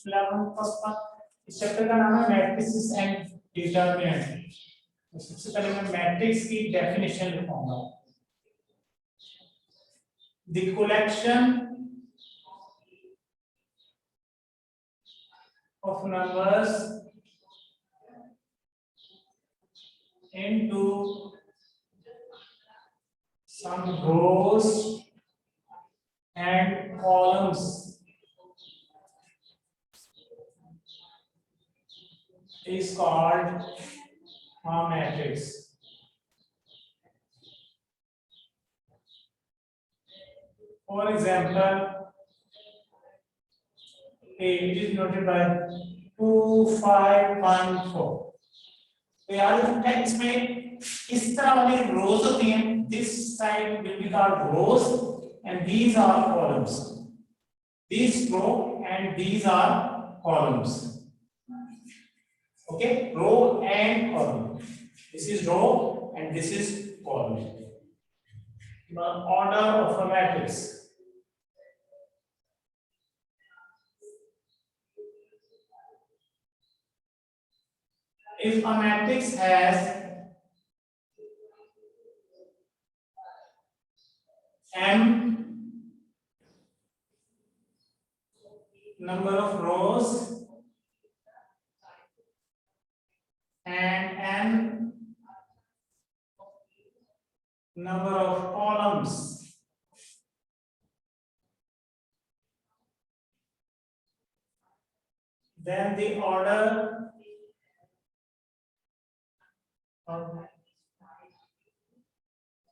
इस चैप्टर का नाम है मैट्रिसेस एंड डिटरमिनेंट। तो सबसे पहले मैं मैट्रिक्स की डेफिनेशन लिखूंगा। The collection of numbers into some rows and columns is called a matrix. For example, A it is noted by 2 5 1 4। तो याद रखना है इसमें इस तरह वाली रोज होती हैं। This side will be called rows and these are columns. This row and these are columns. Okay, row and column. This is row and this is column. The order of a matrix. If a matrix has m number of rows and n number of columns, then the order of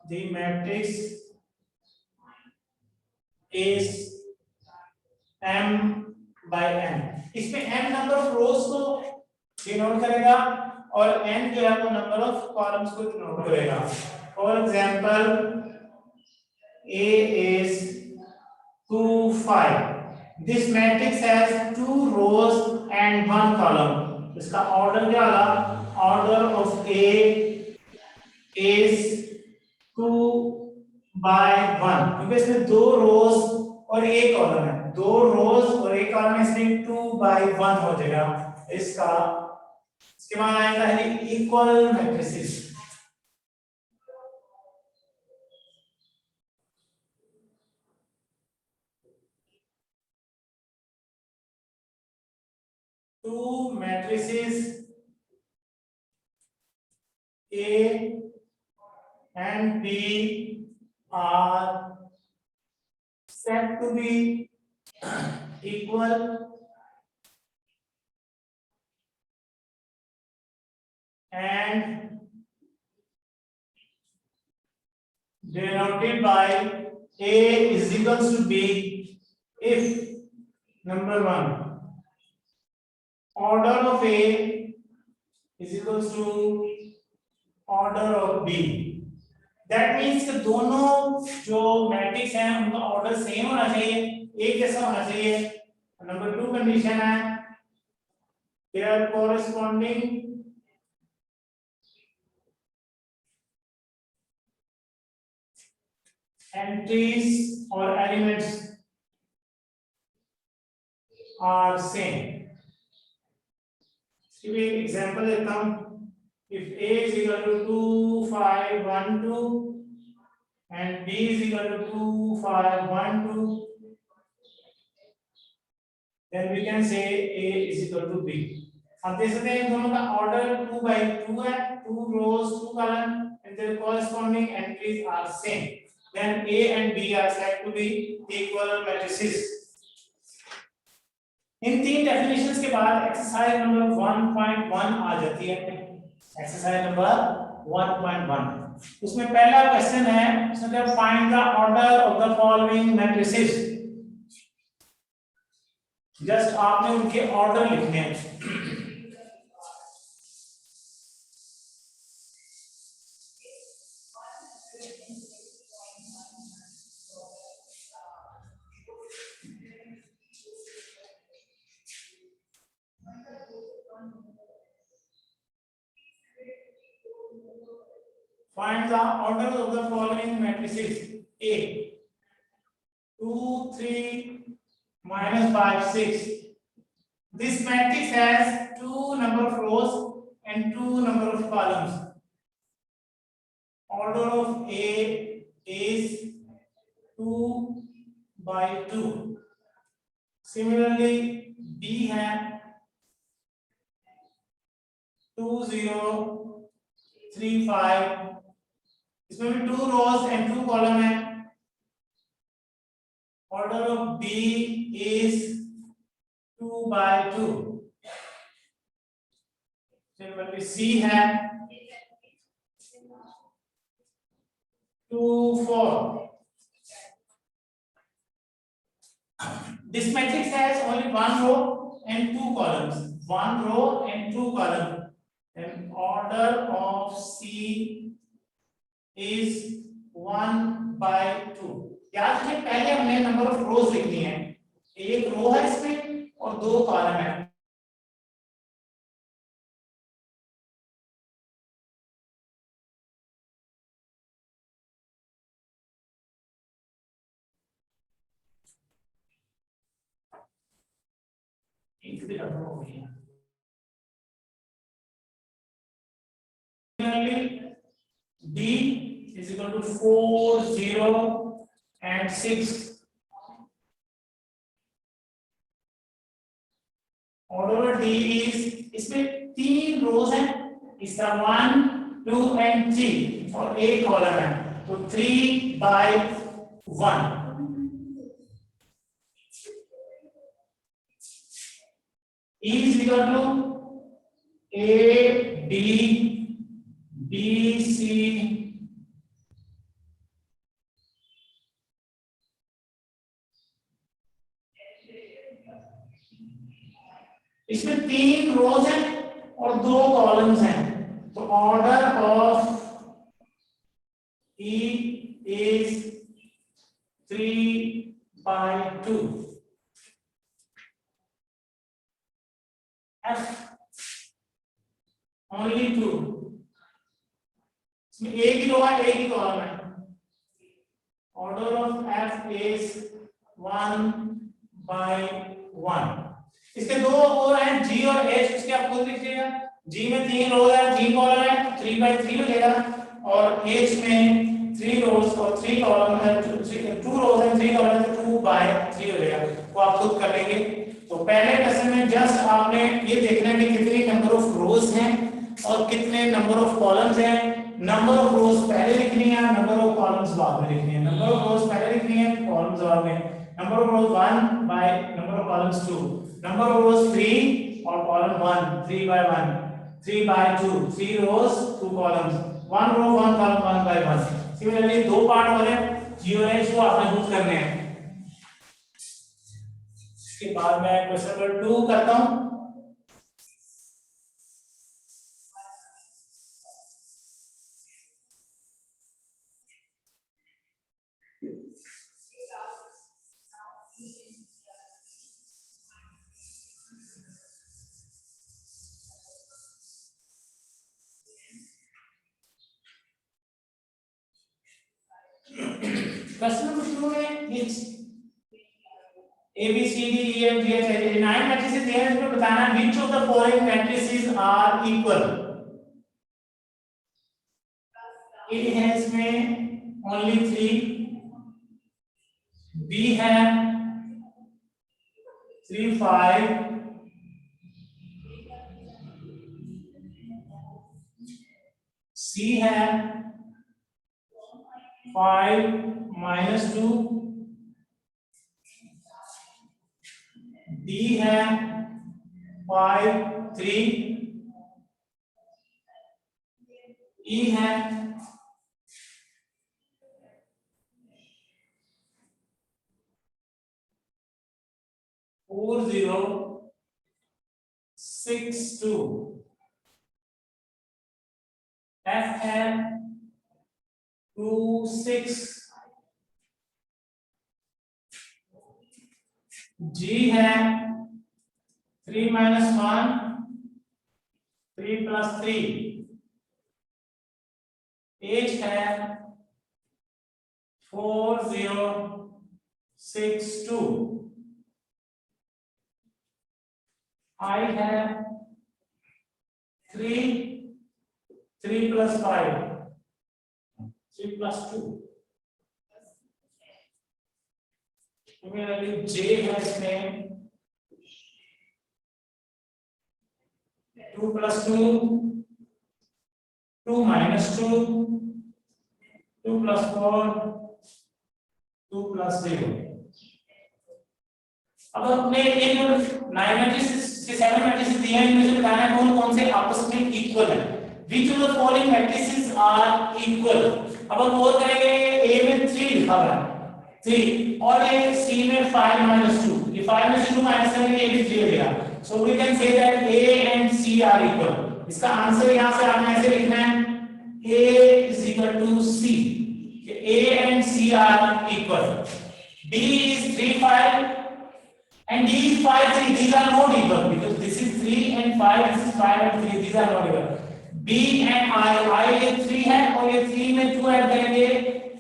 the matrix is m by n। इसमें m number of रोज को denote करेगा और n जो है वो number of columns को denote करेगा। For example A is 2 5। This matrix has 2 rows and 1 column। इसका ऑर्डर क्या होगा? Order of A is 2 by 1, क्योंकि इसमें 2 रोज और 1 कॉलम है। 2 रोज और 1 कॉलम, इसमें 2 by 1 हो जाएगा इसका। इसके बाद आएगा है equal matrices. Two matrices A and B are said to be equal and denoted by A is equals to B if number 1 order of A is equals to order of B। That means कि दोनों जो matrix हैं उनका order same होना चाहिए, एक जैसा होना चाहिए। नंबर 2 कंडीशन है their corresponding entries or elements are same। इसकी भी एग्जांपल देता हूं। if A is equal to 2 5 1 2 and B is equal to 2 5 1 2, then we can say A is equal to B। अब देख सकते हैं दोनों का ऑर्डर 2 by 2 है, 2 rows 2 column and their corresponding entries are same, then A and B are said to be equal matrices। इन तीन definitions के बाद एक्सरसाइज नंबर 1.1 आ जाती है। एक्सरसाइज नंबर 1.1, उसमें पहला क्वेश्चन है, उसमें क्या, find the order of the following matrices. Just आपने उनके ऑर्डर लिखने हैं। Find the order of the following matrices: A 2 3 -5 6 This matrix has two number of rows and two number of columns. Order of A is 2 by 2. Similarly, B है 2 0 3 5. इसमें भी 2 rows and 2 column है. Order of B is 2 by 2. Similarly, C है 2 4. This matrix has only one row and two columns. One row and two columns. And order of C is 1 by 2. याद रखिए पहले हमने number of रोज लिखनी है. एक रो है इसमें और दो कॉलम है. D is equal to 4 0 and 6. Order D is इसमें तीन रोज हैं. इसका 1 2 and 3 और एक कॉलम है तो 3 by 1. E is equal to A B B C इसमें तीन रोज हैं और दो कॉलम्स हैं तो order of E is 3 by 2. F only 2. इसमें एक ही रो है एक ही कॉलम है. Order of F is 1 by 1. इसके दो और हैं G और H. इसके आप खुद लिखिएगा. G में 3 रोज है 3 कॉलम है 3 by 3 हो जाएगा और H में 3 रोज और 3 कॉलम है 2 रोज है 3 कॉलम है 2 by 3 हो जाएगा. वो आप खुद कर लेंगे. तो पहले क्वेश्चन में जस्ट आपने ये देखना है कि कितने नंबर ऑफ रोज हैं और कितने नंबर ऑफ कॉलम्स हैं. नंबर ऑफ रोज पहले लिखनी है नंबर ऑफ कॉलम्स बाद में लिखनी है. नंबर ऑफ रोज पहले लिखनी है कॉलम्स बाद में. Number of rose 1 by number of columns 2. Number of रोज 3 और column 1 3 by 1 3 by 2 3 rows 2 columns 1 row 1 column 1 by 1. Similarly दो पार्ट हो रहे हैं G और H को आपने खुद करने हैं. इसके बाद मैं क्वेश्चन नंबर 2 करता हूं. क्वेश्चन नंबर 2 में it's A B C D E F G H I J 9 matrices दिए हैं. इसमें बताना है which of the following matrices are equal. A है इसमें only 3. B है 3 5. C है 5 -2. D है 5 3. E है 4 0 6 2. F है 2 6. G है 3 -1 3 + 3. H है 4 0 6 2. I have 3 plus 5 3 plus 2 Similarly J है इसमें 2 plus 2 2 minus 2 2 plus 4 2 plus 0 अब अपने ये जो 9 मैट्रिसेस से 7 मैट्रिसेस दिए हैं इनमें से बताना है कौन से आपस में इक्वल है which of the following matrices are equal अब हम और करेंगे A में 3 लिखा हुआ है 3 और ये C में 5 minus 2 ये 5 में से 2 माइनस करेंगे ये भी 3 हो जाएगा so we can say that A and C are equal इसका आंसर यहां से आपने ऐसे लिखना है A is equal to C A and C are equal B is 3 5 and D is 5 3 these are not equal because this is 3 and 5 this is 5 and 3 these are not equal B and I ये 3 है और ये 3 में 2 add करेंगे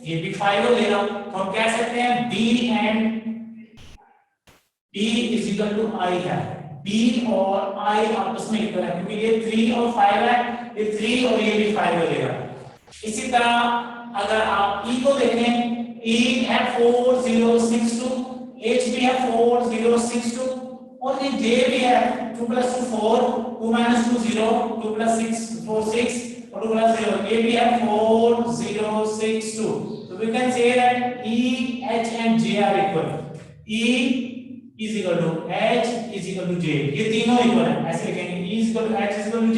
ये भी 5 हो जाएगा तो हम कह सकते हैं B and B is equal to I है B और I आपस में इक्वल है क्योंकि ये 3 और 5 है ये 3 और ये भी 5 हो जाएगा इसी तरह अगर आप E को देखें E है 4062 H भी है 4062 और ये J भी है 2 plus 2 4 2 minus 2 0 2 plus 6 4 6 और 2 plus 0 ये भी है 4062 so we can say that E H and J are equal E is equal to H is equal to J ये तीनों इक्वल है ऐसे लिखेंगे E is equal to H is equal to J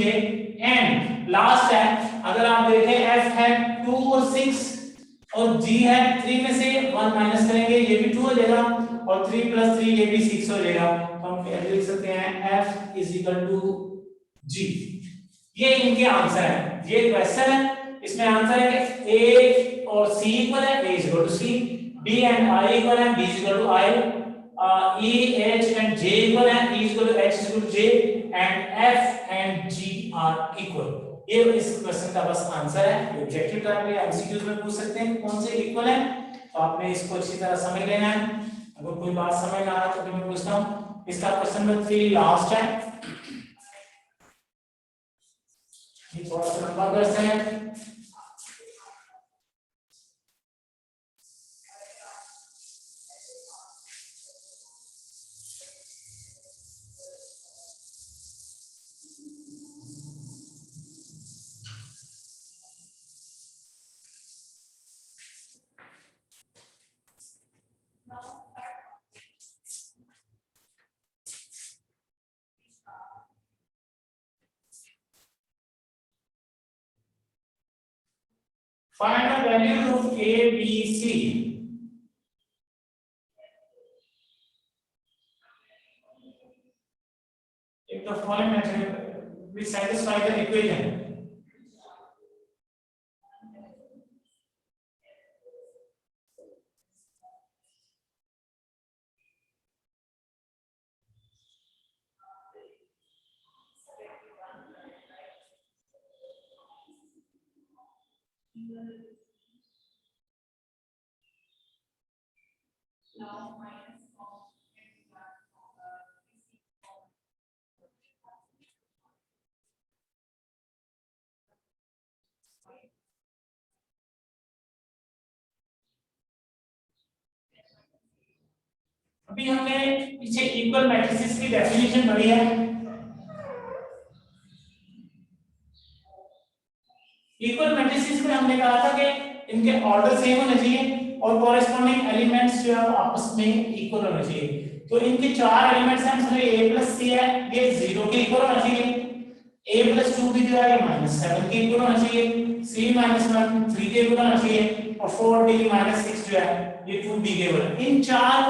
and last है अगर आप देखें F है 2 और 6 और G है 3 में से 1 माइनस करेंगे ये भी 2 हो जाएगा और 3 plus 3 ये भी 6 हो जाएगा तो हम लिख सकते हैं F is equal to G ये इनके आंसर है ये क्वेश्चन है इसमें आंसर है A और C इक्वल है A is equal to C B and I equal है B is equal to I E H and J equal है E is equal to H is equal to J and F and G are equal ये इस question का बस answer है objective type में MCQs में पूछ सकते हैं कौन से इक्वल है तो आपने इसको अच्छी तरह समझ लेना है अगर कोई बात समझ ना आए तो मैं पूछता हूं इसका क्वेश्चन नंबर 3 लास्ट है ये थोड़ा सा लंबा क्वेश्चन है Find the values of A, B, C. If the following matrix will satisfy the equation. अभी हमने पीछे इक्वल मैट्रिसेस की डेफिनेशन पढ़ी है इक्वल मैट्रिसेस में हमने कहा था कि इनके ऑर्डर सेम होने चाहिए और कॉरेस्पॉन्डिंग एलिमेंट्स जो है वो आपस में इक्वल होने चाहिए तो इनके 4 एलिमेंट्स हैं उसमें A plus C है ये 0 के इक्वल होना चाहिए A plus 2 भी जो है ये -7 के इक्वल होना चाहिए C -1 3 के इक्वल होना चाहिए और 4D -6 जो है ये 2B के इक्वल इन 4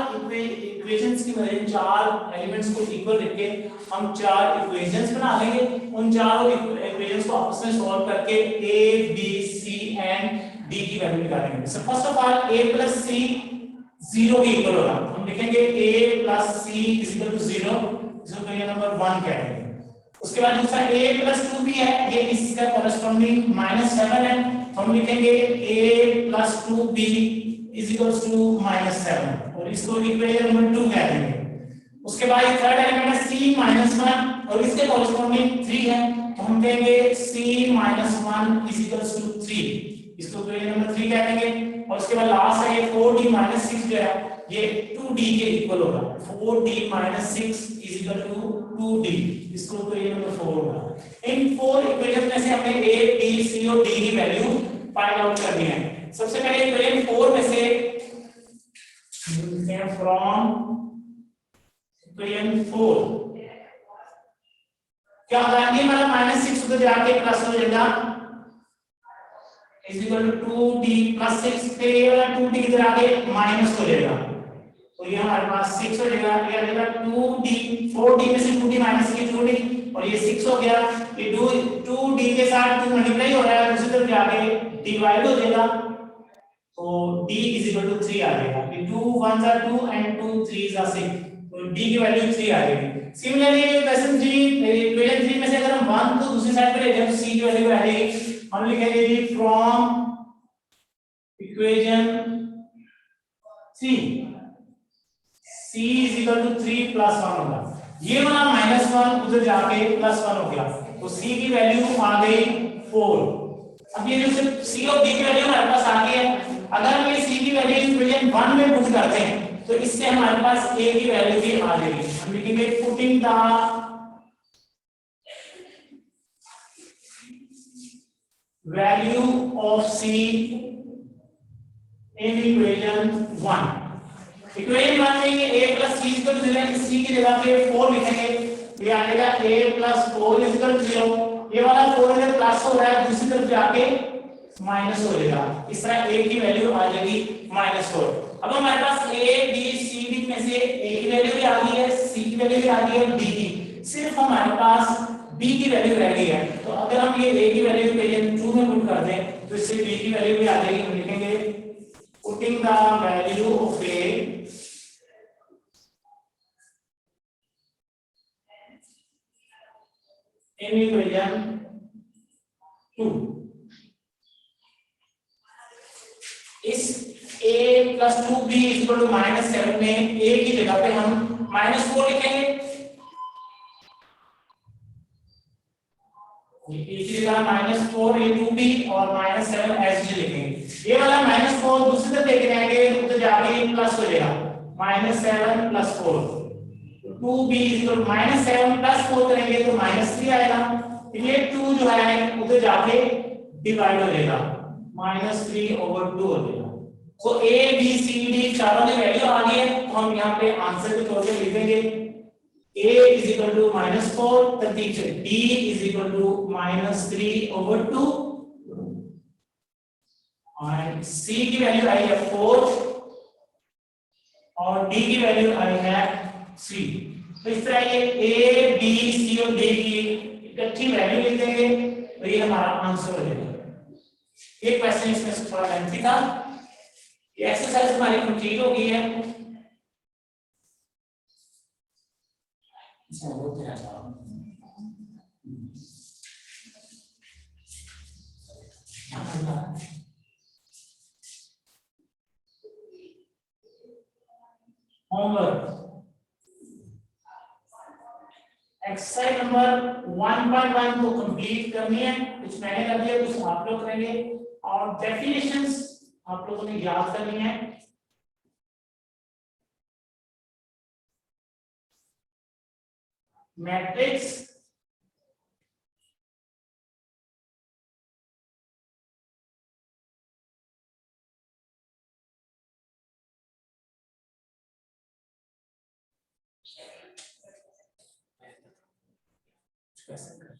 इक्वेशंस की मदद इन 4 एलिमेंट्स को इक्वल रख के हम 4 इक्वेशंस बना लेंगे उन चारों इक्वेशंस को आपस में सॉल्व करके A B C and D की वैल्यू निकालेंगे so first of all A plus C 0 के इक्वल होगा हम लिखेंगे A plus C is equal to 0 इसको कहिए नंबर 1 कहेंगे उसके बाद दूसरा A plus 2 भी है ये इसका कॉरेस्पॉन्डिंग -7 है तो हम लिखेंगे A plus 2B is equal to -7 और इसको इक्वेशन नंबर 2 कह देंगे उसके बाद ये थर्ड एलिमेंट है c माइनस 1 और इसके कॉरेस्पॉन्डिंग 3 है, तो हम कहेंगे c minus 1 is equals to 3, इसको तो ये नंबर 3 कह देंगे। और उसके बाद लास्ट है ये 4d माइनस 6 जो है ये 2d के इक्वल होगा, 4d minus 6 is equal to 2d, इसको तो ये नंबर 4 होगा। इन फोर इक्वेशन में से हमें a b c और d की वैल्यू फाइंड आउट करनी है। सबसे पहले इक्वेशन 4 में से फ्रॉम इक्वेशन 4 क्या होगा, ये हमारा माइनस 6 उधर जाके प्लस हो जाएगा is equal to 2d plus 6, फिर ये वाला 2d इधर आके माइनस हो जाएगा, तो ये हमारे पास 6 हो जाएगा, ये आ जाएगा 2d, 4d में से 2d माइनस की 2d और ये 6 हो गया, ये 2d के साथ 2 मल्टीप्लाई हो रहा है, दूसरी तरफ जाके डिवाइड हो जाएगा, तो d इज इक्वल टू 3 आ जाएगा, ये 2 1s are 2 and 2 3s are 6, तो d की वैल्यू 3 आ जाएगी। सिमिलरली क्वेश्चन 3 इक्वेशन 3 में से अगर हम 1 को दूसरी साइड पे ले जाए तो c की वैल्यू आ जाएगी, हम लिखेंगे G from equation 3 c is equal to 3 plus 1 होगा, ये वाला माइनस 1 उधर जाके प्लस 1 हो गया, तो c की वैल्यू आ गई 4। अब ये जो c और d की वैल्यू हमारे पास आ गई है, अगर हम ये c की वैल्यू इक्वेशन 1 में पुट करते हैं तो इससे हमारे पास a की वैल्यू भी आ जाएगी, हम लिखेंगे putting the value of c in equation 1। Equation 1 में ये a plus c equal to 0 है, c की जगह पे 4 लिखेंगे, ये आ जाएगा a plus 4 is equal to 0, ये वाला 4 इधर प्लस हो रहा है दूसरी तरफ जाके माइनस हो जाएगा, इस तरह a की वैल्यू आ जाएगी -4। अब हमारे पास a b c d में से a की वैल्यू भी आ गई है, c की वैल्यू भी आ गई है, d की, सिर्फ हमारे पास b की वैल्यू रह गई है, तो अगर हम ये a की वैल्यू इक्वेशन 2 में पुट कर दें तो इससे b की वैल्यू भी आ जाएगी, हम लिखेंगे putting the value of a in equation 2। इस a plus 2b equal to -7 में a की जगह पे हम -4 लिखेंगे, a की जगह -4 ये 2b और -7 ऐसे लिखेंगे, ये वाला -4 दूसरी तरफ लेके जाएंगे तो जाके प्लस हो जाएगा, -7 + 4, 2b इक्वल -7 + 4 करेंगे तो -3 आएगा, ये 2 जो है उधर जाके डिवाइड हो जाएगा, -3/2 हो जाएगा। तो a b c d चारों की वैल्यू आ गई है, तो हम यहाँ पे आंसर के तौर पे लिखेंगे a is equal to -4, प्रतीक से d is equal to -3/2 और c की वैल्यू आई है 4 और d की वैल्यू आई है 3। तो इस तरह ये a b c और d की इकट्ठी वैल्यू लिख देंगे तो ये हमारा आंसर हो जाएगा। ये क्वेश्चन इसमें से थोड़ा लेंथी था, ये एक्सरसाइज हमारी कंप्लीट हो गई है। इसमें बोलते हैं होमवर्क एक्सरसाइज नंबर 1.1 को कंप्लीट करनी है, कुछ मैंने कर दिया कुछ आप लोग करेंगे, और डेफिनेशंस आप लोगों ने याद करनी है। मैट्रिक्स कैसे